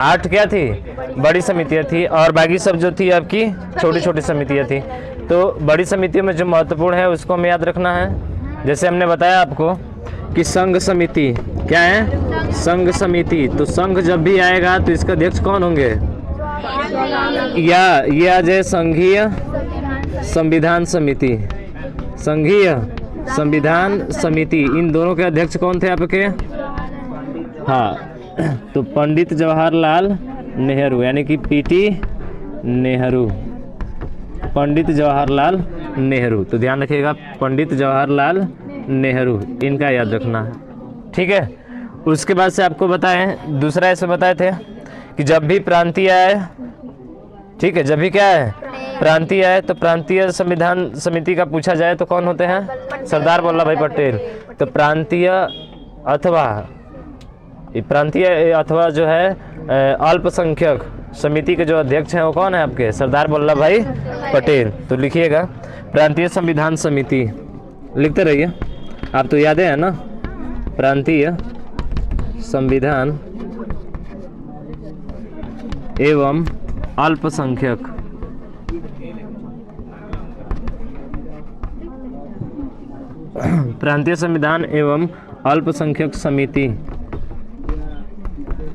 8 क्या थी, बड़ी समितियाँ थी, और बाकी सब जो थी आपकी छोटी छोटी समितियाँ थी। तो बड़ी समितियों में जो महत्वपूर्ण है उसको हमें याद रखना है। जैसे हमने बताया आपको कि संघ समिति क्या है, संघ समिति। तो संघ जब भी आएगा तो इसका अध्यक्ष कौन होंगे, या ये आ जाए संघीय संविधान समिति, संघीय संविधान समिति। इन दोनों के अध्यक्ष कौन थे आपके, हाँ, तो पंडित जवाहरलाल नेहरू, यानी कि पीटी नेहरू, पंडित जवाहरलाल नेहरू। तो ध्यान रखिएगा, पंडित जवाहरलाल नेहरू, इनका याद रखना है, ठीक है। उसके बाद से आपको बताएं, दूसरा ऐसे बताए थे कि जब भी प्रांतीय आए, ठीक है, जब भी क्या है प्रांतीय आए, तो प्रांतीय संविधान समिति का पूछा जाए तो कौन होते हैं, सरदार वल्लभ भाई पटेल। तो प्रांतीय अथवा जो है अल्पसंख्यक समिति के जो अध्यक्ष हैं वो कौन है आपके, सरदार वल्लभ भाई पटेल। तो लिखिएगा प्रांतीय संविधान समिति, लिखते रहिए, आप तो याद है ना, प्रांतीय संविधान एवं अल्पसंख्यक, प्रांतीय संविधान एवं अल्पसंख्यक समिति,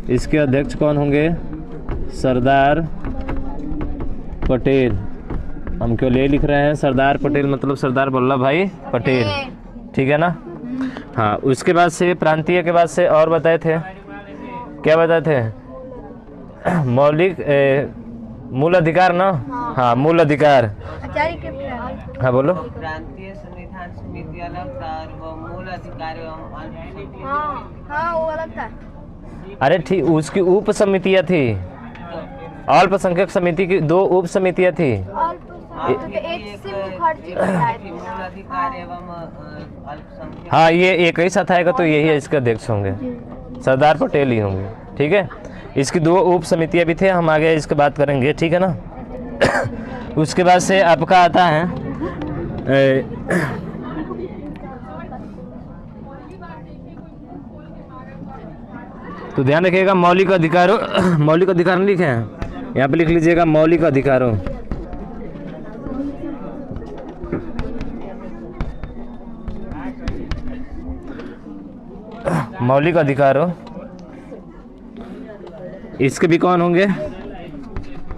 इसके अध्यक्ष कौन होंगे, सरदार पटेल। हम क्यों ले लिख रहे हैं सरदार पटेल, मतलब सरदार वल्लभ भाई पटेल, ठीक है ना। हाँ, उसके बाद से प्रांतीय के बाद से और बताए थे, क्या बताए थे, मौलिक मूल अधिकार ना, हाँ मूल अधिकार, हाँ बोलो। प्रांतीय संविधान समिति अलग था और वो मूल अधिकार वो अलग था। अरे ठीक, उसकी उप समितियाँ थी, अल्पसंख्यक समिति की 2 उप समितियाँ थी। हाँ, ये एक ही साथ आएगा तो यही इसके अध्यक्ष होंगे, सरदार पटेल ही होंगे, ठीक है। इसकी 2 उप समितियाँ भी थे, हम आगे इसके बात करेंगे, ठीक है ना। उसके बाद से आपका आता है तो ध्यान रखिएगा मौलिक अधिकारों, मौलिक अधिकार नहीं लिखे हैं, यहाँ पे लिख लीजिएगा मौलिक अधिकारों। मौलिक अधिकारों, इसके भी कौन होंगे,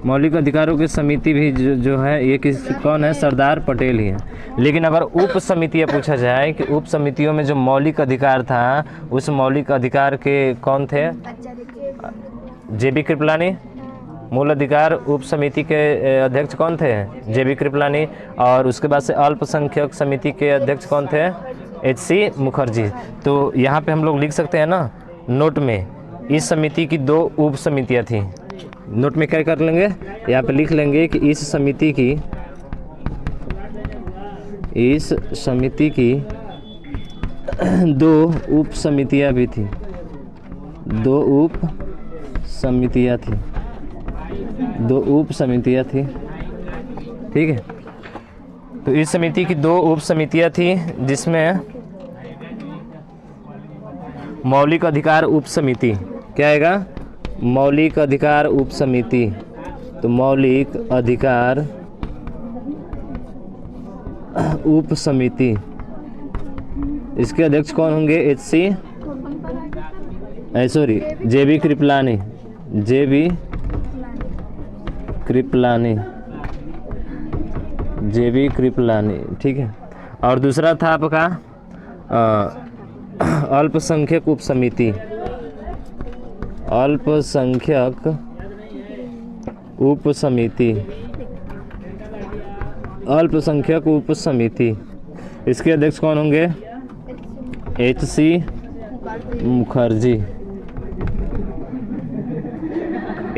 मौलिक अधिकारों की समिति भी जो है ये कौन है, सरदार पटेल ही है। लेकिन अगर उप समितियाँ पूछा जाए कि उप समितियों में जो मौलिक अधिकार था, उस मौलिक अधिकार के कौन थे, JB कृपलानी। मूल अधिकार उप समिति के अध्यक्ष कौन थे, JB कृपलानी। और उसके बाद से अल्पसंख्यक समिति के अध्यक्ष कौन थे, HC मुखर्जी। तो यहाँ पे हम लोग लिख सकते हैं ना नोट में, इस समिति की 2 उप समितियाँ थी। नोट में क्या कर लेंगे, यहाँ पे लिख लेंगे कि इस समिति की 2 उप समितियाँ भी थी, 2 उप समितियाँ थी, 2 उप समितियाँ थी, ठीक है। तो इस समिति की 2 उप समितियाँ थी, जिसमें मौलिक अधिकार उप समिति, क्या आएगा, मौलिक अधिकार उप समिति। तो मौलिक अधिकार उप समिति, इसके अध्यक्ष कौन होंगे, JB कृपलानी, JB कृपलानी, ठीक है। और दूसरा था आपका अल्पसंख्यक उप समिति, अल्पसंख्यक उप समिति, अल्पसंख्यक उप समिति, इसके अध्यक्ष कौन होंगे, HC मुखर्जी,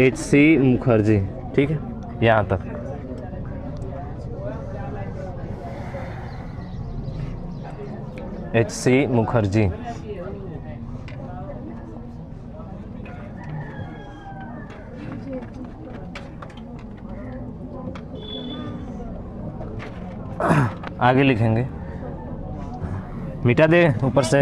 HC मुखर्जी, ठीक है। यहाँ तक HC मुखर्जी। आगे लिखेंगे, मिटा दे ऊपर से।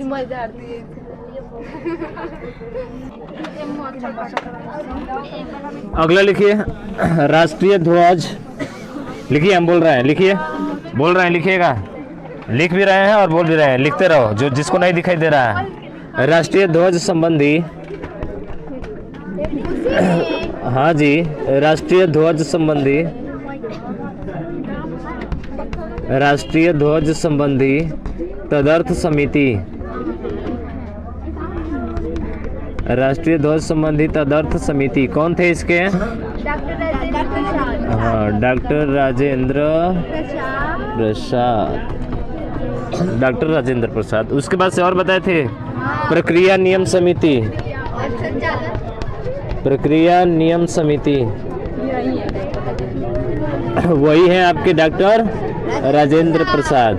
मजा आती है। अगला लिखिए राष्ट्रीय ध्वज। लिखिए, हम बोल रहे हैं, लिखिए, बोल रहे हैं, लिखिएगा, लिख भी रहे हैं और बोल भी रहे हैं, लिखते रहो जो जिसको नहीं दिखाई दे रहा है। राष्ट्रीय ध्वज संबंधी, हाँ जी, राष्ट्रीय ध्वज संबंधी, राष्ट्रीय ध्वज संबंधी तदर्थ समिति, राष्ट्रीय ध्वज संबंधी तदर्थ समिति कौन थे इसके? हाँ, डॉक्टर राजेंद्र प्रसाद, डॉक्टर राजेंद्र प्रसाद। उसके बाद से और बताए थे प्रक्रिया नियम समिति, प्रक्रिया नियम समिति वही है आपके डॉक्टर राजेंद्र प्रसाद।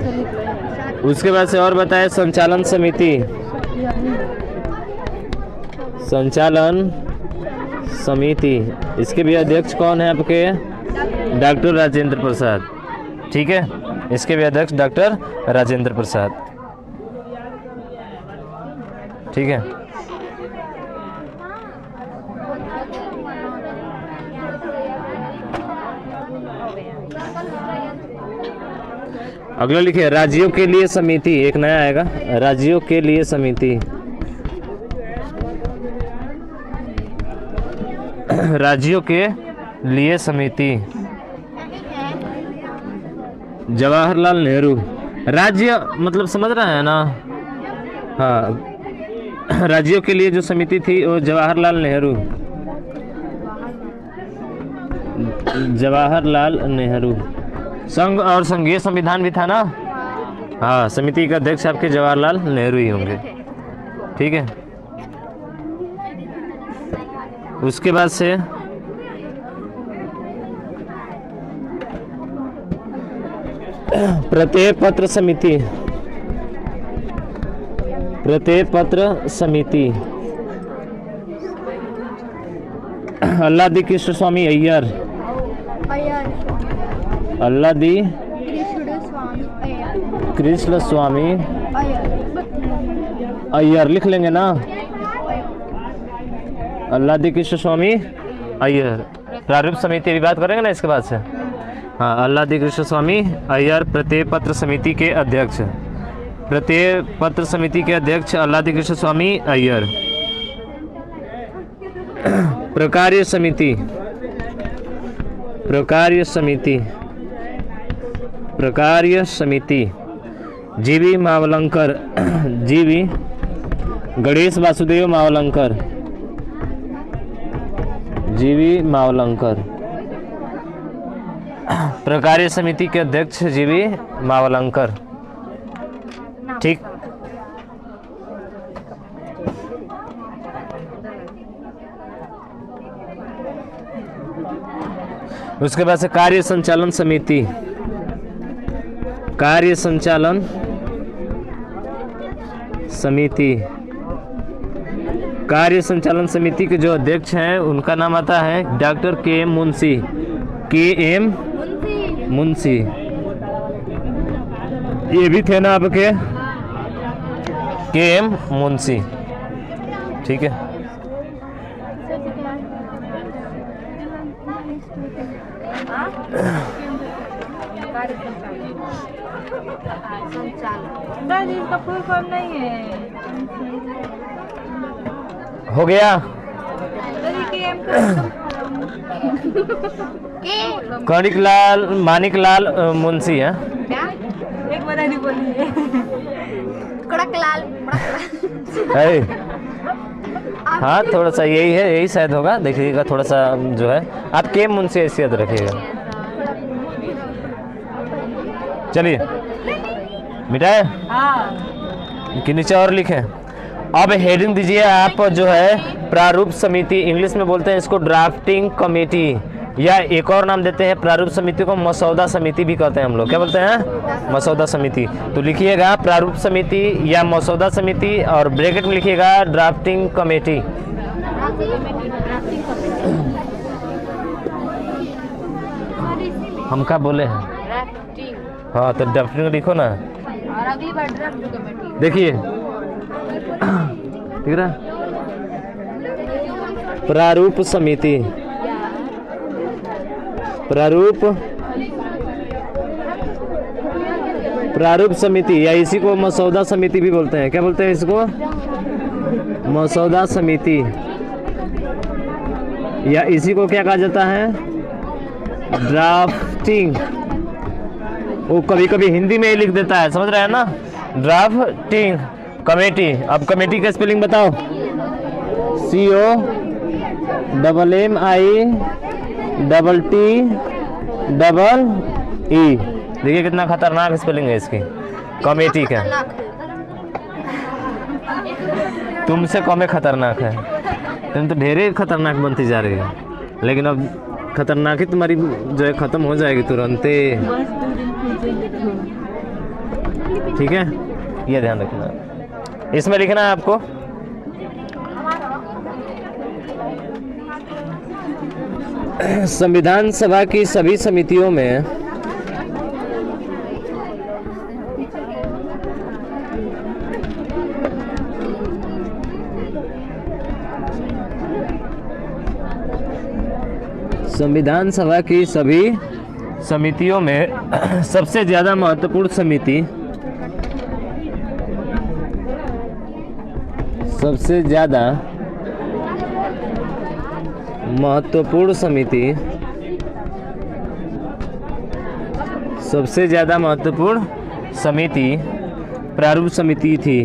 उसके बाद से और बताए संचालन समिति, संचालन समिति, इसके भी अध्यक्ष कौन है आपके? डॉक्टर राजेंद्र प्रसाद। ठीक है, इसके भी अध्यक्ष डॉक्टर राजेंद्र प्रसाद। ठीक है, अगला लिखिए राज्यों के लिए समिति, एक नया आएगा, राज्यों के लिए समिति, राज्यों के लिए समिति, जवाहरलाल नेहरू। राज्य मतलब समझ रहे हैं ना? हाँ, राज्यों के लिए जो समिति थी वो जवाहरलाल नेहरू, जवाहरलाल नेहरू। संघ और संघीय संविधान भी था ना? हाँ, समिति का अध्यक्ष आपके जवाहरलाल नेहरू ही होंगे। ठीक है, उसके बाद से प्रत्यय पत्र समिति, प्रत्यय पत्र समिति अल्लादी कृष्ण स्वामी अय्यर, अल्लादी कृष्ण स्वामी अय्यर लिख लेंगे ना? अल्लादी कृष्ण स्वामी अय्यर। प्रारूप समिति अभी बात करेंगे ना इसके बाद से। हाँ, अल्लादी कृष्ण स्वामी अय्यर प्रत्यय पत्र समिति के अध्यक्ष, प्रत्यय पत्र समिति के अध्यक्ष अल्लादी कृष्ण स्वामी अय्यर। प्रकार्य समिति, प्रकार्य समिति, प्रकार्य समिति जीवी मावलंकर, जीवी गणेश वासुदेव मावलंकर, जीवी मावलंकर। प्रकार्य समिति के अध्यक्ष जीवी मावलंकर। ठीक, उसके बाद से कार्य संचालन समिति, कार्य संचालन समिति, कार्य संचालन समिति के जो अध्यक्ष हैं उनका नाम आता है डॉक्टर के एम मुंशी, के एम मुंशी। ये भी थे ना आपके के एम मुंशी। ठीक है, इसका फुल फॉर्म नहीं है। हो गया। कणिक लाल मानिक लाल मुंशी है। एक बता दी बोलिए। कड़क लाल है। हाँ, थोड़ा सा यही है, यही शायद होगा, देखिएगा थोड़ा सा जो है आप के मुंशी ऐसे याद रखिएगा। चलिए मिटाए कि नीचे और लिखें। अब हेडिंग दीजिए आप जो है प्रारूप समिति, इंग्लिश में बोलते हैं इसको ड्राफ्टिंग कमेटी, या एक और नाम देते हैं प्रारूप समिति को मसौदा समिति भी कहते हैं हम लोग। क्या बोलते हैं? मसौदा समिति। तो लिखिएगा प्रारूप समिति या मसौदा समिति और ब्रैकेट में लिखिएगा ड्राफ्टिंग कमेटी। हम क्या बोले हैं? ड्राफ्टिंग। हाँ तो ड्राफ्टिंग लिखो ना। और अगली बार ड्राफ्ट कमेटी। देखिए ठीक है, प्रारूप समिति, प्रारूप समिति या इसी को मसौदा समिति भी बोलते हैं। क्या बोलते हैं इसको? मसौदा समिति, या इसी को क्या कहा जाता है? ड्राफ्टिंग। वो कभी कभी हिंदी में ही लिख देता है, समझ रहे हैं ना? Drafting committee. अब कमेटी का स्पेलिंग बताओ। COMMITTE। देखिए कितना खतरनाक स्पेलिंग है इसकी, कमेटी का। तुमसे कम खतरनाक है, तुम तो ढेरे खतरनाक बनती जा रही है, लेकिन अब खतरनाक ही तुम्हारी जो है खत्म हो जाएगी तुरंते। ठीक है, ये ध्यान रखना। इसमें लिखना है आपको संविधान सभा की सभी समितियों में संविधान सभा की सभी समितियों में सबसे ज़्यादा महत्वपूर्ण समिति, सबसे ज़्यादा महत्वपूर्ण समिति, सबसे ज़्यादा महत्वपूर्ण समिति प्रारूप समिति थी।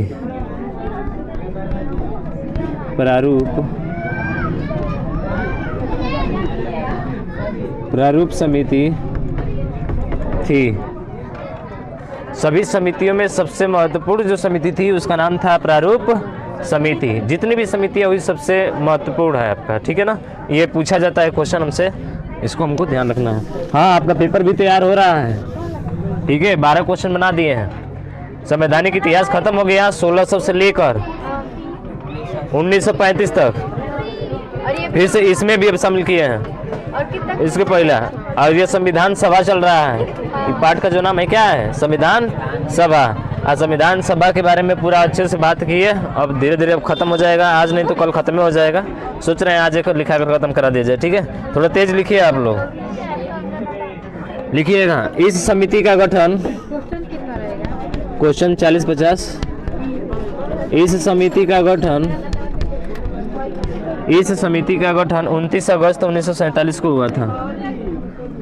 प्रारूप समिति थी। सभी समितियों में सबसे महत्वपूर्ण जो समिति थी उसका नाम था प्रारूप समिति। जितनी भी समितियाँ हुई सबसे महत्वपूर्ण है आपका, ठीक है ना? ये पूछा जाता है क्वेश्चन हमसे, इसको हमको ध्यान रखना है। हाँ, आपका पेपर भी तैयार हो रहा है, ठीक है? 12 क्वेश्चन बना दिए हैं। संवैधानिक इतिहास खत्म हो गया 1600 से लेकर 1935 तक। फिर से इसमें भी अब शामिल किए हैं इसके पहला। और ये संविधान सभा चल रहा है। इस पाठ का जो नाम है क्या है? संविधान सभा। आज संविधान सभा के बारे में पूरा अच्छे से बात की है। अब धीरे धीरे अब खत्म हो जाएगा, आज नहीं तो कल खत्म हो जाएगा। सोच रहे हैं आज एक लिखा कर खत्म करा दिया जाए, ठीक है? थोड़ा तेज लिखिए आप लोग, लिखिएगा। इस समिति का गठन, क्वेश्चन 40-50। इस समिति का गठन 29 अगस्त 1947 को हुआ था।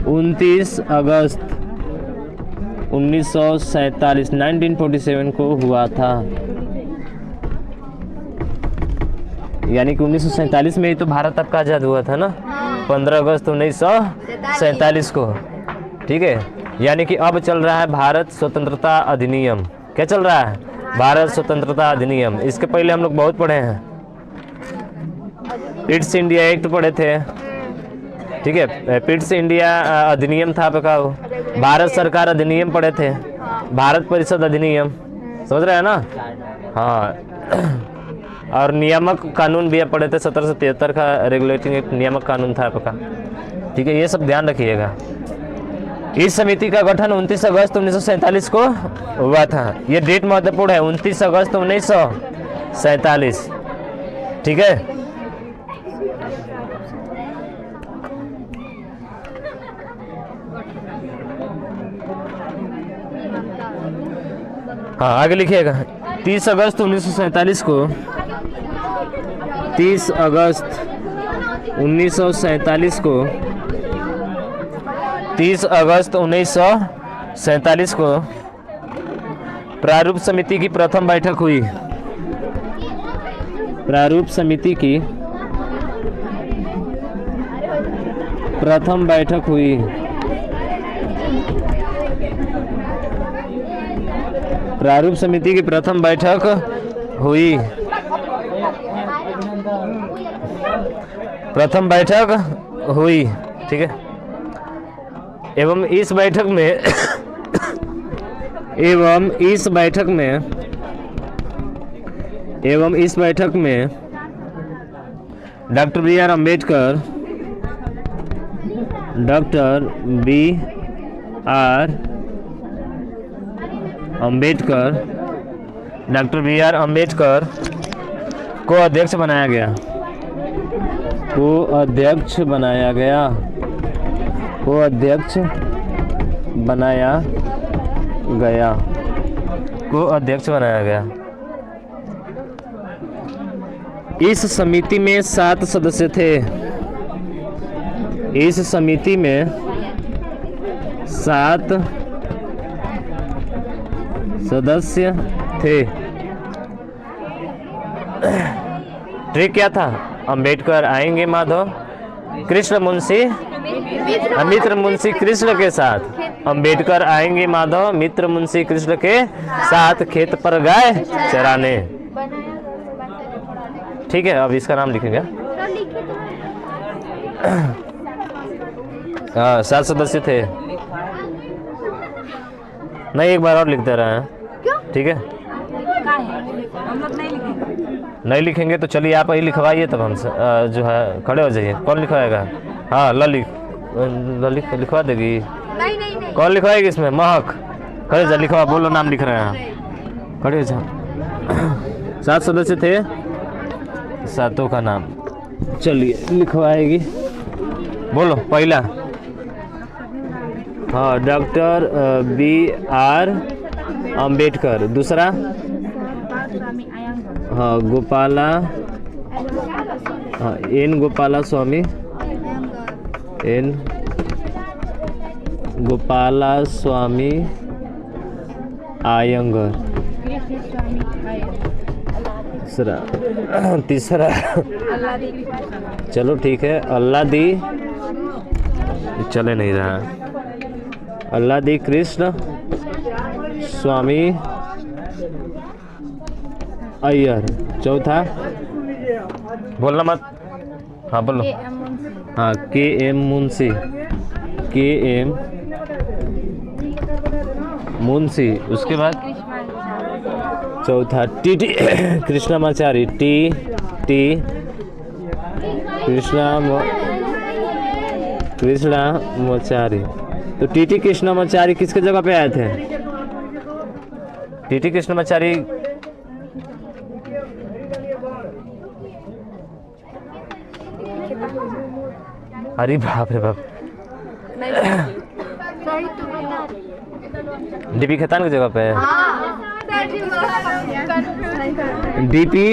29 अगस्त 1947 को हुआ था। यानी कि 1947 में ही तो भारत आपका आज़ाद हुआ था ना, 15 अगस्त 1947 को, ठीक है? यानी कि अब चल रहा है भारत स्वतंत्रता अधिनियम। क्या चल रहा है? भारत स्वतंत्रता अधिनियम। इसके पहले हम लोग बहुत पढ़े हैं, पिट्स इंडिया एक्ट पढ़े थे, ठीक है? पिट्स इंडिया अधिनियम था आपका, भारत सरकार अधिनियम पढ़े थे, भारत परिषद अधिनियम, समझ रहे हैं ना? हाँ, और नियामक कानून भी पढ़े थे। 1773 का रेगुलेटिंग एक नियामक कानून था आपका, ठीक है? ये सब ध्यान रखिएगा। इस समिति का गठन 29 अगस्त 1947 को हुआ था। ये डेट महत्वपूर्ण है, 29 अगस्त 1947, ठीक है? हाँ, आगे लिखिएगा। 30 अगस्त 1947 को, 30 अगस्त 1947 को, 30 अगस्त 1947 को प्रारूप समिति की प्रथम बैठक हुई। प्रारूप समिति की प्रथम बैठक हुई। प्रारूप समिति की प्रथम बैठक हुई। प्रथम बैठक हुई, ठीक है? एवं इस बैठक में doctor B R Ambedkar, doctor B R Ambedkar को अध्यक्ष बनाया गया, को अध्यक्ष बनाया गया, को अध्यक्ष बनाया गया, को अध्यक्ष बनाया गया। इस समिति में 7 सदस्य थे। इस समिति में 7 सदस्य थे। ट्रिक क्या था? अंबेडकर आएंगे माधव कृष्ण मुंशी, मित्र मुंशी कृष्ण के साथ। अंबेडकर आएंगे माधव मित्र मुंशी कृष्ण के साथ खेत पर गाय चराने। ठीक है, अब इसका नाम लिखेंगे। हाँ, 7 सदस्य थे। नहीं, एक बार और लिखते रहे हैं। ठीक है, नहीं लिखेंगे तो चलिए आप ही लिखवाइए, तब हमसे जो है खड़े हो जाइए। कौन लिखवाएगा? हाँ, ललित लिखवा देगी। नहीं। कौन लिखवाएगी इसमें? महक। खड़े जा, लिखवा, बोलो नाम लिख रहे हैं। खड़े जा। 7 सदस्य थे, 7 का नाम चलिए लिखवाएगी। बोलो पहला। हाँ, डॉक्टर बी आर अम्बेडकर। दूसरा? हाँ, गोपाला, हाँ, एन गोपाला स्वामी, एन गोपाला स्वामी आयंगर। तीसरा चलो ठीक है, अल्लादी, चले नहीं रहा, अल्लादी कृष्ण स्वामी अय्यर। चौथा बोलना मत। हाँ बोलो। हाँ, के एम मुंशी, के एम मुंशी। उसके बाद चौथा T T Krishnamachari, T T Krishnamachari. तो टी टी कृष्णामाचारी किसके जगह पे आए थे? टी टी कृष्णामाचारी अरे बाप रे बाप, डीपी खेतान की जगह पे है। डीपी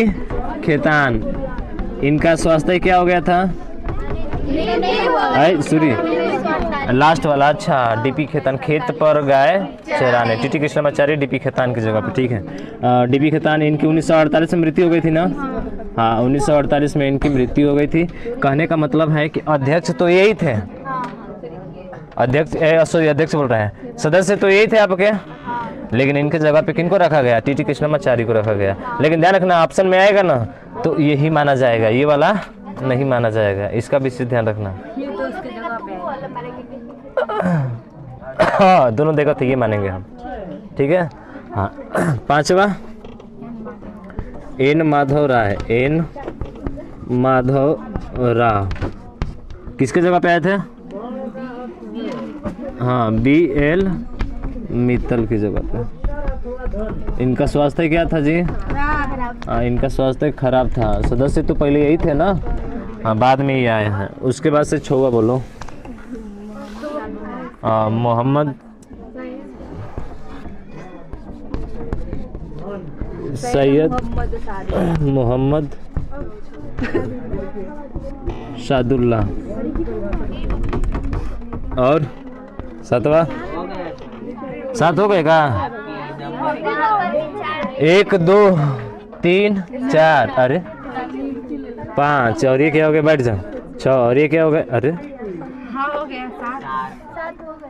खेतान, इनका स्वास्थ्य क्या हो गया था? सॉरी, लास्ट वाला। अच्छा, डीपी खेतान खेत पर गाय चराने। टीटी कृष्णामाचारी डीपी खेतान की जगह पे। ठीक है, डीपी खेतान इनकी 1948 में मृत्यु हो गई थी ना। हाँ, 1948 में इनकी मृत्यु हो गई थी। कहने का मतलब है कि अध्यक्ष तो यही थे, अध्यक्ष बोल रहे हैं, सदस्य तो यही थे आपके, लेकिन इनके जगह पे किनको रखा गया? टीटी कृष्णामाचारी को रखा गया। लेकिन ध्यान रखना, ऑप्शन में आएगा ना तो यही माना जाएगा, ये वाला नहीं माना जाएगा, इसका भी ध्यान रखना। हाँ, दोनों देखा तो ये मानेंगे हम। ठीक है। हाँ, 5वां एन माधव राय, एन माधव राव किसके जगह पे आए थे? हाँ, बी एल मित्तल की जगह पे। इनका स्वास्थ्य क्या था जी? हाँ, इनका स्वास्थ्य खराब था। सदस्य तो पहले यही थे ना। हाँ, बाद में ही आए हैं। उसके बाद से 6वां बोलो। मोहम्मद सैयद मोहम्मद शादुल्लाह। और 7वां? 7 हो गए का? 1 2 3 4, अरे 5, और ये क्या हो गया? बैठ जाओ। 6, और ये क्या हो गया? अरे हाँ, हो गया 7 हो गए।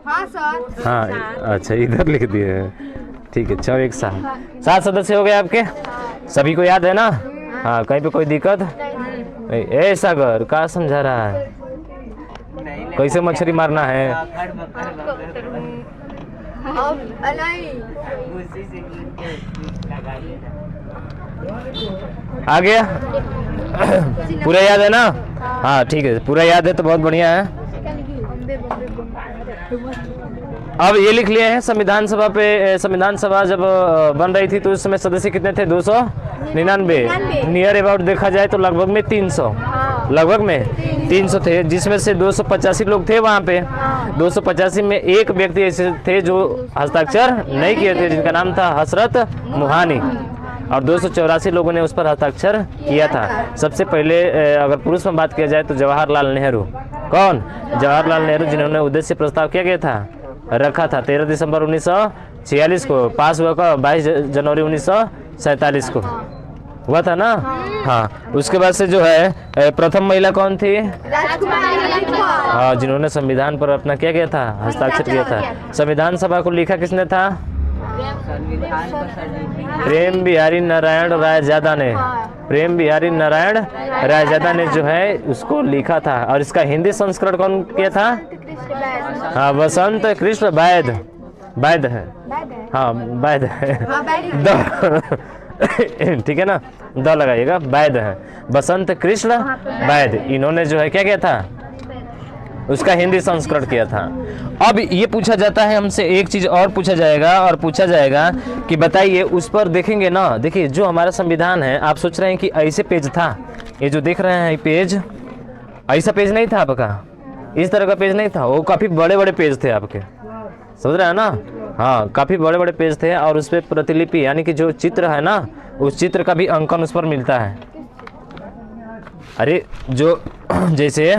हाँ सर। हाँ, अच्छा इधर लिख दिए। ठीक है, 6 1 7 सदस्य हो गए आपके। सभी को याद है ना? हाँ, कहीं पे कोई दिक्कत नहीं? ए सागर, क्या समझा रहा है? कैसे मछली मारना है? आ गया? पूरा याद है ना? हाँ ठीक है, पूरा याद है तो बहुत बढ़िया है। अब ये लिख लिए हैं संविधान सभा पे, संविधान सभा जब बन रही थी तो उस समय सदस्य कितने थे? 299। नियर अबाउट देखा जाए तो लगभग में 300, लगभग में 300 थे, जिसमें से 285 लोग थे वहाँ पे। 285 में एक व्यक्ति ऐसे थे जो हस्ताक्षर नहीं किए थे, जिनका नाम था हसरत मोहानी, और 284 लोगों ने उस पर हस्ताक्षर किया था। सबसे पहले अगर पुरुष में बात किया जाए तो जवाहरलाल नेहरू। कौन? जवाहरलाल नेहरू, जिन्होंने उद्देश्य प्रस्ताव किया गया था, रखा था 13 दिसंबर 1946 को, पास हुआ का 22 जनवरी 1947 को हुआ था ना। हाँ, उसके बाद से जो है प्रथम महिला कौन थी? हाँ, जिन्होंने संविधान पर अपना क्या किया था? हस्ताक्षर किया था। संविधान सभा को लिखा किसने था? प्रेम बिहारी नारायण रायजादा ने। प्रेम बिहारी नारायण रायजादा ने जो है उसको लिखा था। और इसका हिंदी संस्करण कौन किया था? हाँ, वसंत कृष्ण वैद। वैद है, हाँ वैद है, ठीक है ना, द लगाइएगा, वैद है, बसंत कृष्ण वैद। इन्होंने जो है क्या किया था? उसका हिंदी संस्करण किया था। अब ये पूछा जाता है हमसे, एक चीज और पूछा जाएगा, और पूछा जाएगा कि बताइए, उस पर देखेंगे ना, देखिए जो हमारा संविधान है, आप सोच रहे हैं कि ऐसे पेज था, ये जो देख रहे हैं पेज, ऐसा पेज नहीं था आपका, इस तरह का पेज नहीं था, वो काफी बड़े बड़े पेज थे आपके, समझ रहे हैं ना। हाँ, काफी बड़े बड़े पेज थे, और उस पर प्रतिलिपि यानी कि जो चित्र है ना, उस चित्र का भी अंकन उस पर मिलता है। अरे जो जैसे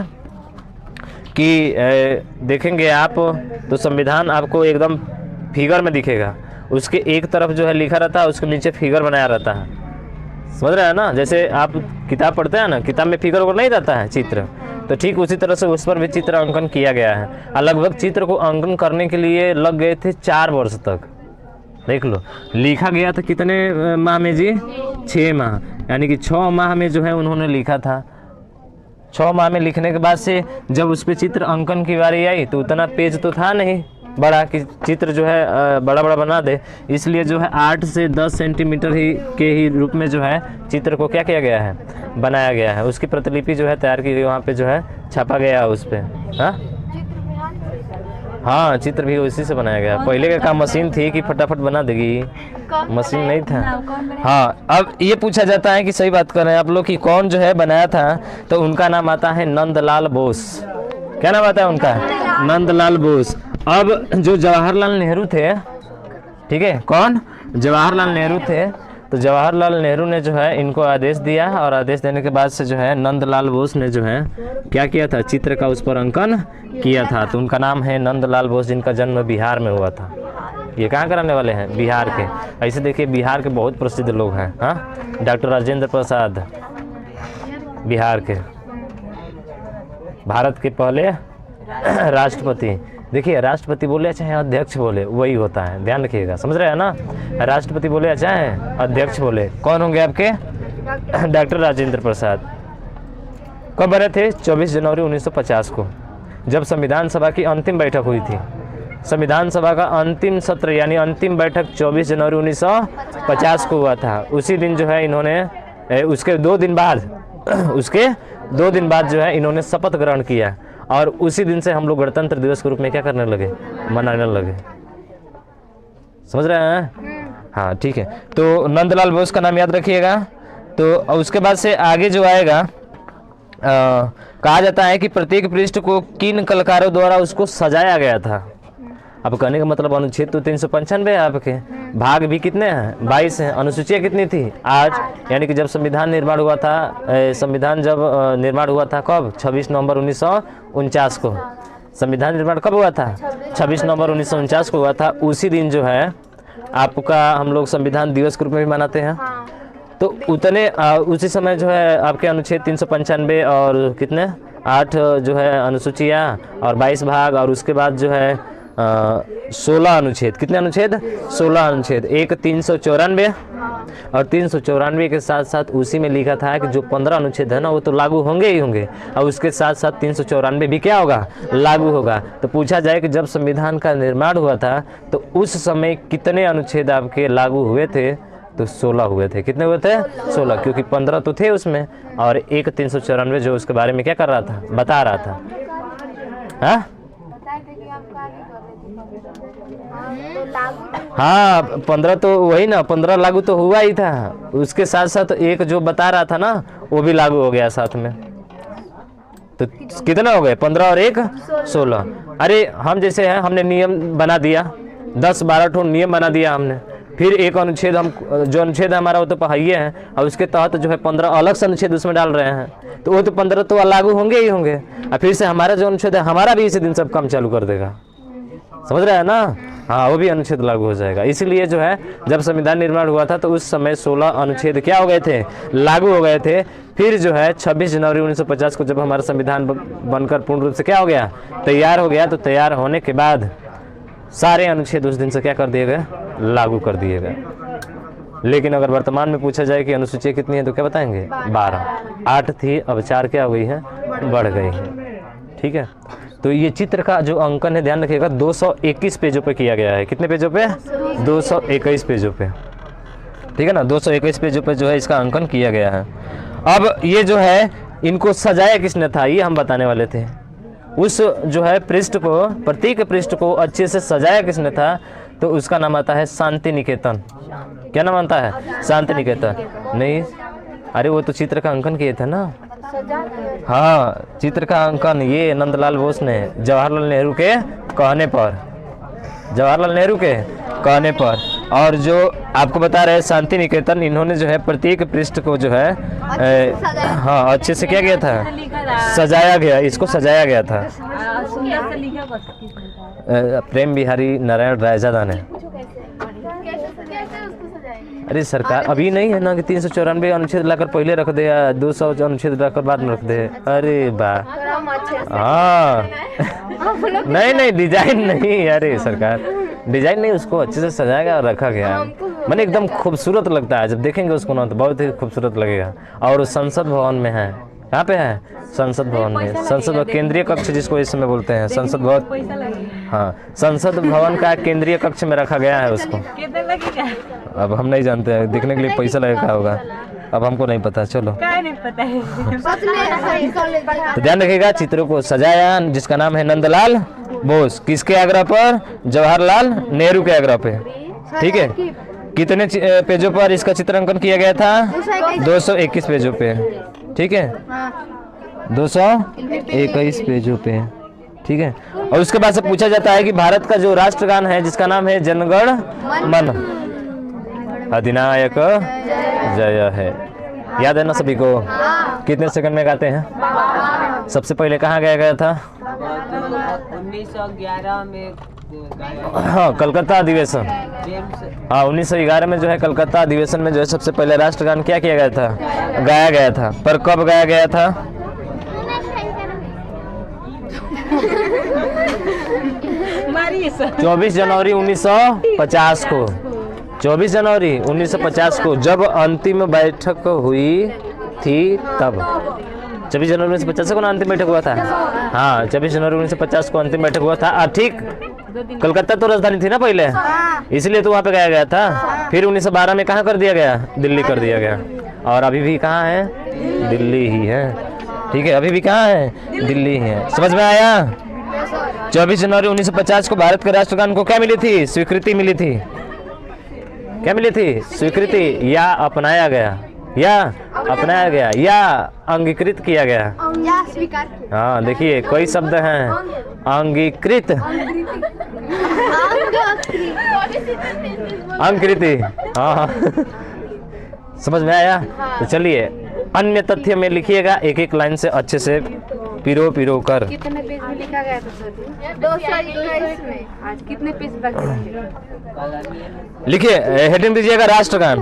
कि देखेंगे आप तो संविधान आपको एकदम फिगर में दिखेगा, उसके एक तरफ जो है लिखा रहता है, उसके नीचे फिगर बनाया रहता है, समझ रहे हैं ना। जैसे आप किताब पढ़ते हैं ना, किताब में फिगर नहीं रहता है, चित्र, तो ठीक उसी तरह से उस पर भी चित्र अंकन किया गया है। और लगभग चित्र को अंकन करने के लिए लग गए थे 4 वर्ष तक। देख लो, लिखा गया था कितने माह में जी? 6 माह, यानी कि 6 माह में जो है उन्होंने लिखा था। 6 माह में लिखने के बाद से जब उस पर चित्र अंकन की बारी आई तो उतना पेज तो था नहीं बड़ा कि चित्र जो है बड़ा बड़ा बना दे, इसलिए जो है 8 से 10 सेंटीमीटर के ही रूप में जो है चित्र को क्या किया गया है? बनाया गया है। उसकी प्रतिलिपि जो है तैयार की गई, वहाँ पे जो है छापा गया उस पर। हाँ, चित्र भी उसी से बनाया गया। पहले का काम मशीन थी कि फटाफट बना देगी, मशीन नहीं था। हाँ, अब ये पूछा जाता है कि सही बात कर रहे हैं आप लोग कि कौन जो है बनाया था, तो उनका नाम आता है नंदलाल बोस। क्या नाम आता है उनका? नंदलाल बोस। अब जो जवाहरलाल नेहरू थे, ठीक है, कौन? जवाहरलाल नेहरू थे, तो जवाहरलाल नेहरू ने जो है इनको आदेश दिया, और आदेश देने के बाद से जो है नंदलाल बोस ने जो है क्या किया था? चित्र का उस पर अंकन किया था। तो उनका नाम है नंदलाल बोस, जिनका जन्म बिहार में हुआ था। ये कहाँ के रहने वाले हैं? बिहार के। ऐसे देखिए, बिहार के बहुत प्रसिद्ध लोग हैं। हाँ, डॉक्टर राजेंद्र प्रसाद, बिहार के, भारत के पहले राष्ट्रपति। देखिए, राष्ट्रपति बोले चाहे अध्यक्ष बोले वही होता है, ध्यान रखिएगा, समझ रहे हैं ना। राष्ट्रपति बोले चाहे अध्यक्ष बोले, कौन होंगे आपके? डॉक्टर राजेंद्र प्रसाद। कब बने थे? 24 जनवरी 1950 को, जब संविधान सभा की अंतिम बैठक हुई थी। संविधान सभा का अंतिम सत्र यानी अंतिम बैठक 24 जनवरी 1950 को हुआ था। उसी दिन जो है इन्होंने उसके 2 दिन बाद जो है इन्होंने शपथ ग्रहण किया, और उसी दिन से हम लोग गणतंत्र दिवस के रूप में क्या करने लगे? मनाने लगे, समझ रहे हैं। हाँ, ठीक है, तो नंदलाल बोस का नाम याद रखिएगा। तो उसके बाद से आगे जो आएगा, कहा जाता है कि प्रत्येक पृष्ठ को किन कलाकारों द्वारा उसको सजाया गया था। अब कहने का मतलब अनुच्छेद तो 395 है आपके, भाग भी कितने हैं? 22 हैं। अनुसूचियाँ कितनी थी? 8। यानी कि जब संविधान निर्माण हुआ था, संविधान जब निर्माण हुआ था कब? 26 नवंबर 1949 को। संविधान निर्माण कब हुआ था? 26 नवंबर 1949 को हुआ था। उसी दिन जो है आपका हम लोग संविधान दिवस के रूप में भी मनाते हैं। तो उतने उसी समय जो है आपके अनुच्छेद 395 और कितने 8 जो है अनुसूचियाँ और 22 भाग, और उसके बाद जो है 16 अनुच्छेद। कितने अनुच्छेद? 16 अनुच्छेद। एक 394 और 394 के साथ साथ उसी में लिखा था कि जो 15 अनुच्छेद है ना वो तो लागू होंगे ही होंगे, और उसके साथ साथ 394 भी क्या होगा? लागू होगा। तो पूछा जाए कि जब संविधान का निर्माण हुआ था तो उस समय कितने अनुच्छेद आपके लागू हुए थे? तो 16 हुए थे। कितने हुए थे? 16, क्योंकि 15 तो थे उसमें, और एक 394 जो उसके बारे में क्या कर रहा था? बता रहा था। हाँ, हाँ 15 तो वही ना, 15 लागू तो हुआ ही था, उसके साथ साथ एक जो बता रहा था ना वो भी लागू हो गया साथ में। तो कितना हो गए 15 और 1 16। अरे हम जैसे हैं, हमने नियम बना दिया 10-12 ठो नियम बना दिया हमने, फिर एक अनुच्छेद हम जो अनुच्छेद है हमारा वो तो पढ़ाइए है, और उसके तहत जो है 15 अलग से अनुच्छेद उसमें डाल रहे हैं, तो वो तो 15 तो लागू होंगे ही होंगे, और फिर से हमारा जो अनुच्छेद है हमारा भी इसी दिन सब काम चालू कर देगा, समझ रहे हैं ना। हाँ वो भी अनुच्छेद लागू हो जाएगा। इसीलिए जो है जब संविधान निर्माण हुआ था तो उस समय 16 अनुच्छेद क्या हो गए थे, लागू हो गए थे। फिर जो है 26 जनवरी 1950 को जब हमारा संविधान बनकर पूर्ण रूप से क्या हो गया, तैयार हो गया, तो तैयार होने के बाद सारे अनुच्छेद उस दिन से क्या कर दिए गए, लागू कर दिए गए। लेकिन अगर वर्तमान में पूछा जाए कि अनुसूची कितनी है तो क्या बताएंगे 12, 8 थी अब 4 क्या हो गई है, बढ़ गई है। ठीक है, तो ये चित्र का जो अंकन है ध्यान रखिएगा 221 पेजों पे किया गया है। कितने पेजों पे, 221 पेजों पे, ठीक है ना, 221 पेजों पे जो है इसका अंकन किया गया है। अब ये जो है इनको सजाया किसने था ये हम बताने वाले थे। उस जो है पृष्ठ को, प्रत्येक पृष्ठ को अच्छे से सजाया किसने था, तो उसका नाम आता है शांति निकेतन। क्या नाम आता है, शांति निकेतन। नहीं, अरे वो तो चित्र का अंकन किए थे ना। हाँ चित्र का अंकन ये नंदलाल बोस ने जवाहरलाल नेहरू के कहने पर, जवाहरलाल नेहरू के कहने पर। और जो आपको बता रहे हैं शांति निकेतन, इन्होंने जो है प्रत्येक पृष्ठ को जो है हाँ अच्छे से क्या गया था, सजाया गया, इसको सजाया गया था। प्रेम बिहारी नारायण रायजादा ने। अरे सरकार अभी नहीं है ना कि 394 अनुच्छेद लाकर पहले रख दे या 200 अनुच्छेद लाकर बाद में रख दे। अरे वाह, हाँ नहीं डिजाइन नहीं, अरे सरकार डिजाइन नहीं, उसको अच्छे से सजाया गया और रखा गया, मैंने एकदम खूबसूरत लगता है। जब देखेंगे उसको ना तो बहुत ही खूबसूरत लगेगा। और संसद भवन में है, कहाँ पे है, संसद भवन में, संसद केंद्रीय कक्ष जिसको इस समय बोलते हैं संसद भवन। हाँ संसद भवन का केंद्रीय कक्ष में रखा गया है उसको। अब हम नहीं जानते हैं, देखने के लिए पैसा लगेगा होगा, अब हमको नहीं पता। चलो नहीं पता है। तो ध्यान रखिएगा, चित्रों को सजाया जिसका नाम है नंदलाल बोस, किसके आग्रह पर, जवाहरलाल नेहरू के आग्रह पे। ठीक है, कितने पेजों पर इसका चित्रांकन किया गया था, 221 पेजों पे। ठीक है, 221 पेजों पे। ठीक है, और उसके बाद से पूछा जाता है कि भारत का जो राष्ट्रगान है जिसका नाम है जनगण मन अधिनायक जय है, याद है ना सभी को। कितने सेकंड में गाते हैं, सबसे पहले कहाँ गाया गया था, 1911 में हाँ कलकत्ता अधिवेशन। हाँ 1911 में जो है कलकत्ता अधिवेशन में जो है सबसे पहले राष्ट्रगान क्या किया गया था, गाया गया था। पर कब गाया गया था, 24 जनवरी 1950 को, 24 जनवरी 1950 को जब अंतिम बैठक हुई थी तब। 24 जनवरी 1950 को ना अंतिम बैठक हुआ था। हाँ 24 जनवरी 1950 को अंतिम बैठक हुआ था। ठीक, कलकत्ता तो राजधानी थी ना पहले, इसलिए तो वहाँ पे गाया गया था। फिर 1912 में कहाँ कर दिया गया, दिल्ली कर दिया गया। और अभी भी कहाँ है, दिल्ली ही है। ठीक है, अभी भी कहाँ है, दिल्ली ही है। समझ में आया। 24 जनवरी 1950 को भारत के राष्ट्रगान को क्या मिली थी, स्वीकृति मिली थी। क्या मिली थी, स्वीकृति, या अपनाया गया, या अपनाया गया, या अंगीकृत किया गया, या स्वीकार। हाँ देखिए कई शब्द हैं, अंगीकृत, अंकृति। हाँ समझ में आया। तो चलिए अन्य तथ्य में लिखिएगा, एक एक लाइन से अच्छे से पिरो कर। कितने पेज में लिखा गया था सर, 221 में। आज कितने पेज बाकी हैं? लिखिए, हेडिंग दीजिएगा राष्ट्रगान।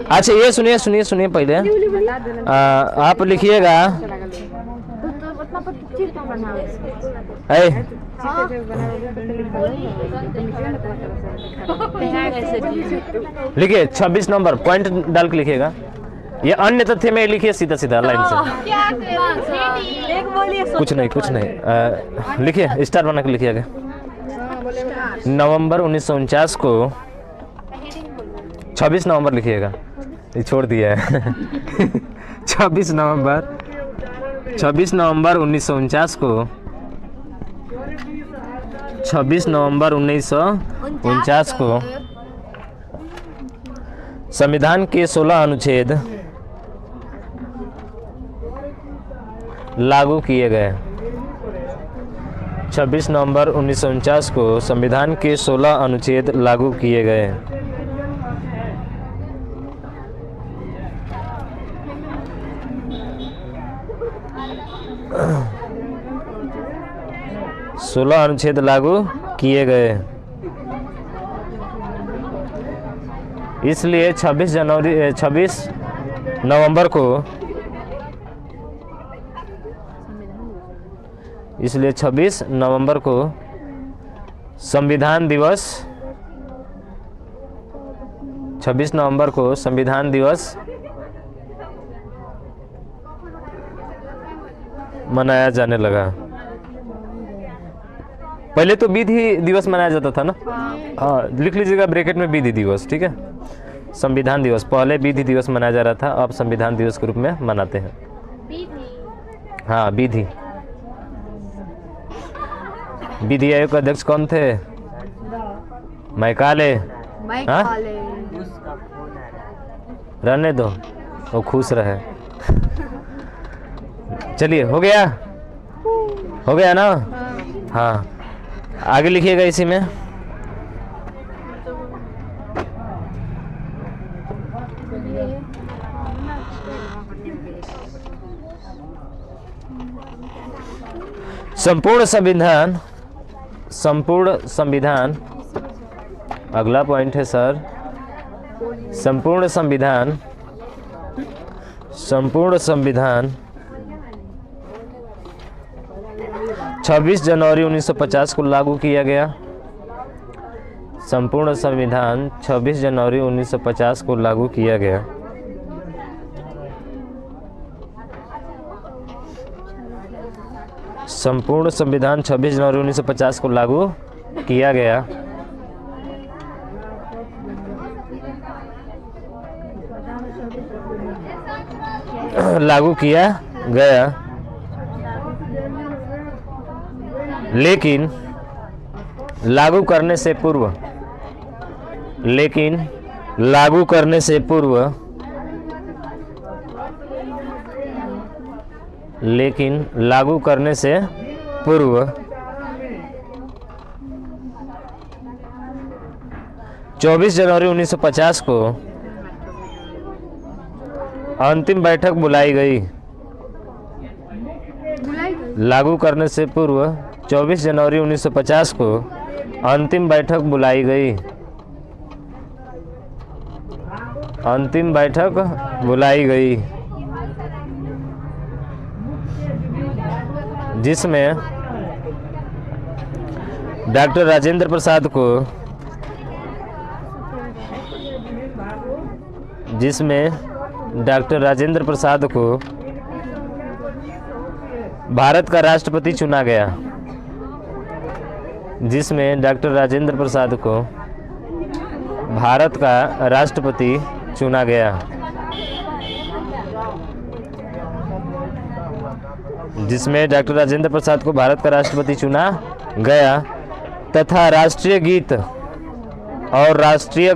अच्छा ये सुनिए पहले, आप लिखिएगा लिखिए 26 नंबर पॉइंट डाल के लिखिएगा। ये अन्य तथ्य में लिखिए सीधा लाइन से, कुछ नहीं लिखिए, स्टार बना के लिखिएगा। नवंबर 1949 को 26 नवंबर लिखिएगा, ये छोड़ दिया है 26 नवंबर 1949 को 26 नवंबर 1949 को संविधान के 16 अनुच्छेद लागू किए गए। 26 नवंबर 1949 को संविधान के 16 अनुच्छेद लागू किए गए। सोलह अनुच्छेद लागू किए गए। इसलिए 26 नवंबर को इसलिए 26 नवंबर को संविधान दिवस 26 नवंबर को संविधान दिवस मनाया जाने लगा। पहले तो विधि दिवस मनाया जाता था ना। हाँ, लिख लीजिएगा ब्रैकेट में विधि दिवस, ठीक है। संविधान दिवस पहले विधि दिवस मनाया जा रहा था, अब संविधान दिवस के रूप में मनाते हैं। हाँ, विधि विधि आयोग के अध्यक्ष कौन थे? मैकाले। हाँ? रहने दो, वो खुश रहे। चलिए, हो गया ना। हाँ, आगे लिखिएगा इसी में। संपूर्ण संविधान अगला पॉइंट है सर। संपूर्ण संविधान 26 जनवरी 1950 को लागू किया गया। संपूर्ण संविधान 26 जनवरी 1950 को लागू किया गया। संपूर्ण संविधान 26 जनवरी 1950 को लागू किया गया। लागू किया गया, लेकिन लागू करने से पूर्व लेकिन लागू करने से पूर्व 24 जनवरी 1950 को अंतिम बैठक बुलाई गई। लागू करने से पूर्व 24 जनवरी 1950 को अंतिम बैठक बुलाई गई। अंतिम बैठक बुलाई गई जिसमें डॉक्टर राजेंद्र प्रसाद को भारत का राष्ट्रपति चुना गया। जिसमें डॉक्टर राजेंद्र प्रसाद को भारत का राष्ट्रपति चुना गया। जिसमें डॉक्टर राजेंद्र प्रसाद को भारत का राष्ट्रपति चुना गया तथा राष्ट्रीय गीत और राष्ट्रीय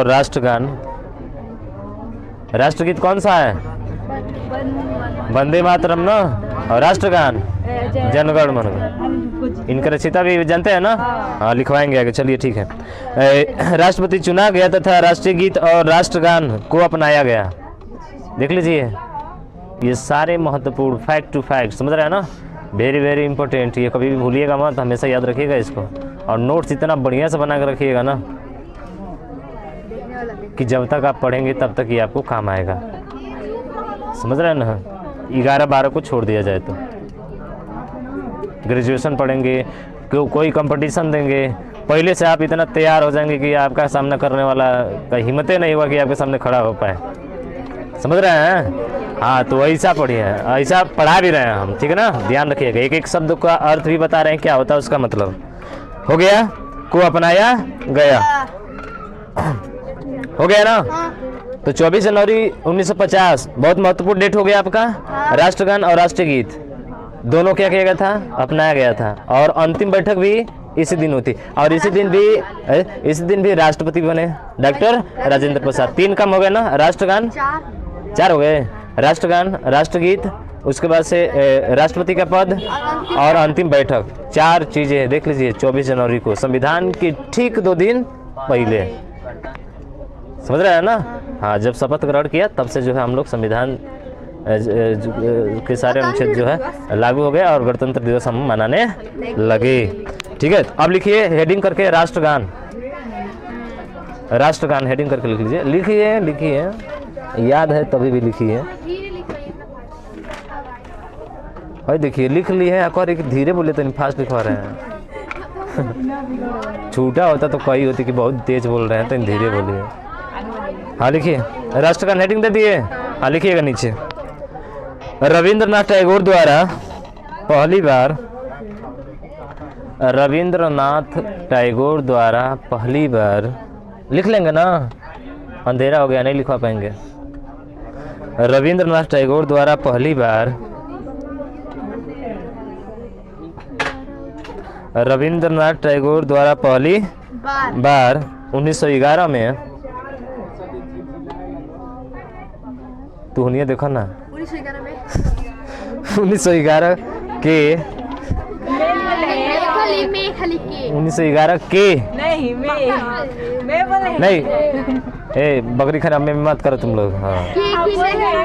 राष्ट्रगान राष्ट्रगीत कौन सा है? वंदे मातरम ना। और राष्ट्रगान जनगण मन। इनका रचयिता भी जानते हैं ना। हाँ, लिखवाएंगे आगे। चलिए, ठीक है। राष्ट्रपति चुना गया तथा राष्ट्रीय गीत और राष्ट्रगान को अपनाया गया। देख लीजिए, ये सारे महत्वपूर्ण फैक्ट टू फैक्ट, समझ रहे हैं ना। Very very important. ये कभी भी भूलिएगा मत, हमेशा याद रखिएगा इसको। और नोट्स इतना बढ़िया से बना कर रखिएगा ना कि जब तक आप पढ़ेंगे तब तक ये आपको काम आएगा। समझ रहे हैं ना। 11-12 को छोड़ दिया जाए तो ग्रेजुएशन पढ़ेंगे, कोई कंपटीशन देंगे, पहले से आप इतना तैयार हो जाएंगे कि आपका सामना करने वाला का हिम्मत नहीं होगा कि आपके सामने खड़ा हो पाए। समझ रहे हैं। हाँ, तो ऐसा पढ़िए, ऐसा पढ़ा भी रहे हैं हम, ठीक है ना। ध्यान रखिएगा, एक एक शब्द का अर्थ भी बता रहे हैं क्या होता है उसका मतलब। हो गया, को अपनाया गया। हो गया ना। तो 24 जनवरी 1950 बहुत महत्वपूर्ण डेट हो गया आपका। राष्ट्रगान और राष्ट्रगीत दोनों क्या किया गया था, अपनाया गया था। और अंतिम बैठक भी इसी दिन होती, और इसी दिन भी राष्ट्रपति बने डॉक्टर राजेंद्र प्रसाद। 3 काम हो गए ना, राष्ट्रगान 4 हो गए, राष्ट्रगान, राष्ट्रगीत, उसके बाद से राष्ट्रपति का पद और अंतिम बैठक। 4 चीजें देख लीजिए 24 जनवरी को, संविधान की ठीक 2 दिन पहले। समझ रहे हैं ना? हाँ, जब शपथ ग्रहण किया तब से जो है हम लोग संविधान के सारे अनुच्छेद जो है लागू हो गए और गणतंत्र दिवस हम मनाने लगे। ठीक है, अब लिखिए हेडिंग करके राष्ट्रगान। राष्ट्रगान हेडिंग करके लिख लीजिए। लिखिए, याद है तभी भी लिखिए। भाई देखिए लिख ली है, एक धीरे बोले तो फास्ट लिखवा रहे हैं। छूटा होता तो कही होती कि बहुत तेज बोल रहे हैं, तो धीरे बोलिए। हाँ लिखिए, राष्ट्रगान हेडिंग दे दिए। हाँ लिखिएगा नीचे, रविंद्रनाथ टैगोर द्वारा पहली बार, रविंद्रनाथ टैगोर द्वारा पहली बार, लिख लेंगे ना, अंधेरा हो गया नहीं लिखवा पाएंगे। रविंद्रनाथ टैगोर द्वारा पहली बार, रविंद्रनाथ टैगोर द्वारा पहली बार 1911 में, तू हुनिया देखो ना, 1911 के 1911 के नहीं, ए बकरी खाना में मत करो तुम लोग। हाँ,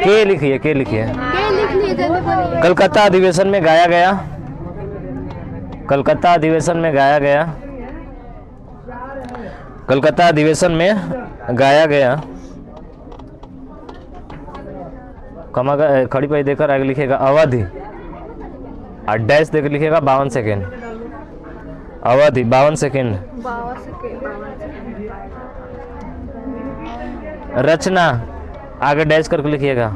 के लिखिए, के लिखिए। कलकत्ता अधिवेशन में गाया गया, कलकत्ता अधिवेशन में गाया गया, कलकत्ता अधिवेशन में गाया गया, कमा खड़ी पाई देकर आगे लिखेगा अवधि, और डैश देकर लिखेगा 52 सेकेंड, अवधि 52 सेकेंड। रचना आगे डैश करके लिखिएगा,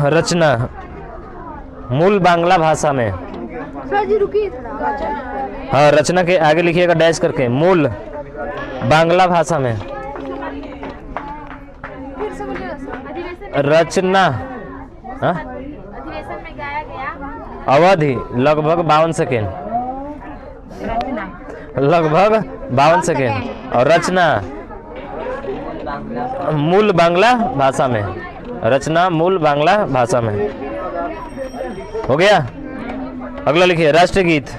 रचना मूल बांग्ला भाषा में। सर जी रुकिए थोड़ा। हाँ, रचना के आगे लिखिएगा डैश करके, मूल बांग्ला भाषा में। रचना अधिवेशन में गाया गया, अवधि लगभग 52 सेकेंड, लगभग 52 सेकेंड। और रचना मूल बांग्ला भाषा में, रचना मूल बांग्ला भाषा में। हो गया? अगला लिखिए राष्ट्रगीत।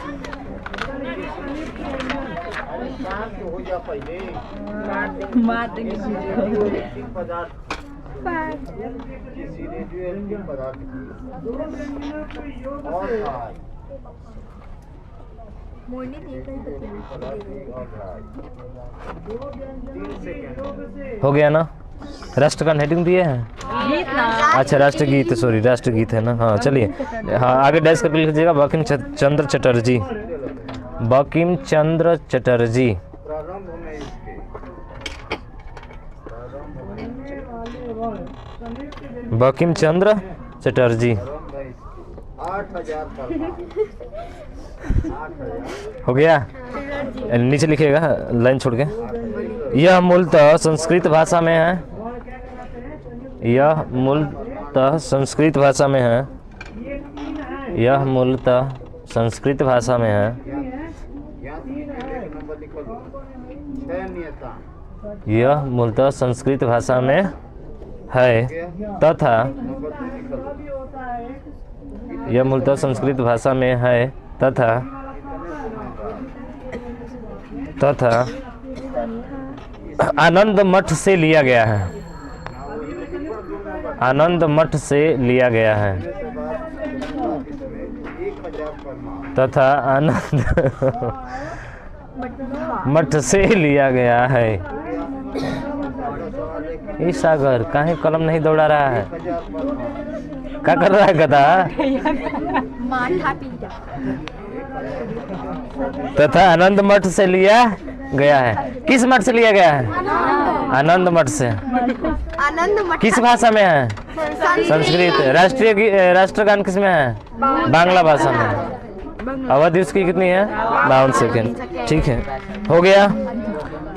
हो गया ना? राष्ट्रगान हेडिंग दिए हैं। अच्छा राष्ट्रगीत, सॉरी राष्ट्रगीत है ना। हाँ चलिए, हाँ आगे डैश करके लिख दीजिएगा बंकिम चंद्र चटर्जी, बंकिम चंद्र चटर्जी। बंकिम चंद्र चटर्जी। हो गया? नीचे लिखिएगा लाइन छोड़ के। यह मूलतः संस्कृत भाषा में है, यह मूलतः संस्कृत भाषा में है, यह मूलतः संस्कृत भाषा में है, यह मूलतः संस्कृत भाषा में है तथा, यह मूलतः संस्कृत भाषा में है तथा आनंद मठ से लिया गया है, आनंद मठ से लिया गया है तथा आनंद मठ से लिया गया है। ये सागर काहे कलम नहीं दौड़ा रहा है? क्या कर रहा है गधा? तथा आनंद मठ से लिया गया है। किस मठ से लिया गया है? आनंद मठ से। आनंद मठ किस भाषा में है? संस्कृत। राष्ट्रीय राष्ट्रगान किस में है? बांग्ला भाषा में। अवधि उसकी कितनी है? 52 सेकेंड। ठीक है, हो गया,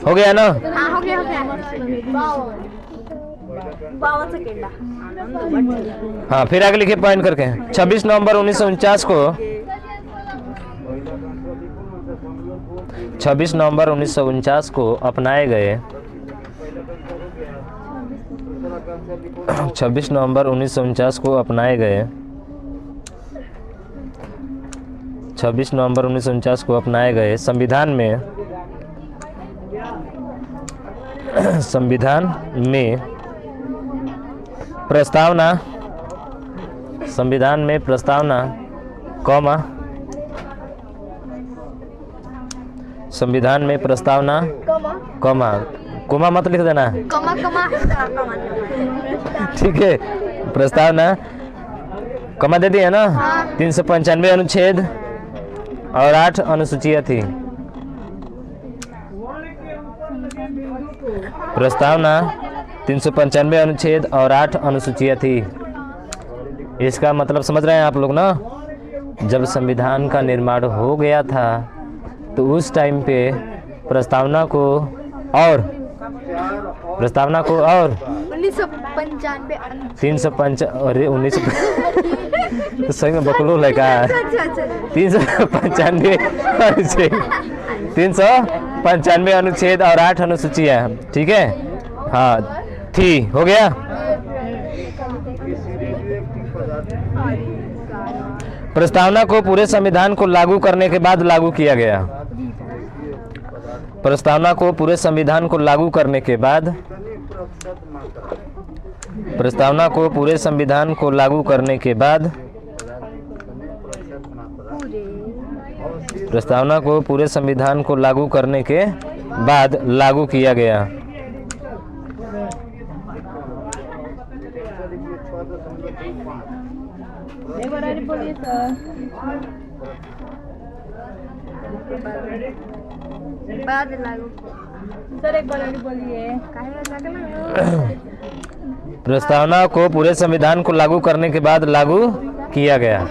हो गया ना? हाँ हो गया, हो गया। 52 सेकेंड। हाँ फिर आगे लिखिए पॉइंट करके। 26 नवंबर 1949 को 26 नवंबर 1949 को अपनाए गए 26 नवंबर 1949 को अपनाए गए 26 नवंबर 1949 को अपनाए गए संविधान में प्रस्तावना कॉमा संविधान में प्रस्तावना कॉमा मत लिख देना, कमा ठीक है। प्रस्तावना कॉमा दे दिया ना। 395 अनुच्छेद और 8 अनुसूचियाँ थी। प्रस्तावना 395 अनुच्छेद और 8 अनुसूचियाँ थी। इसका मतलब समझ रहे हैं आप लोग ना। जब संविधान का निर्माण हो गया था तो उस टाइम पे प्रस्तावना को और 1995 305 अरे 19 तो सही में बकलो लगा 395 अनुच्छेद और 8 अनुसूचियाँ, ठीक है। हाँ थी, हो गया। प्रस्तावना को पूरे संविधान को लागू करने के बाद लागू किया गया। प्रस्तावना को पूरे संविधान को लागू करने के बाद प्रस्तावना को पूरे संविधान को लागू करने के बाद प्रस्तावना को पूरे संविधान को लागू करने के बाद लागू किया गया। बाद लागू सर एक बार बोलिए। प्रस्तावना को पूरे संविधान को लागू करने के बाद लागू किया गया।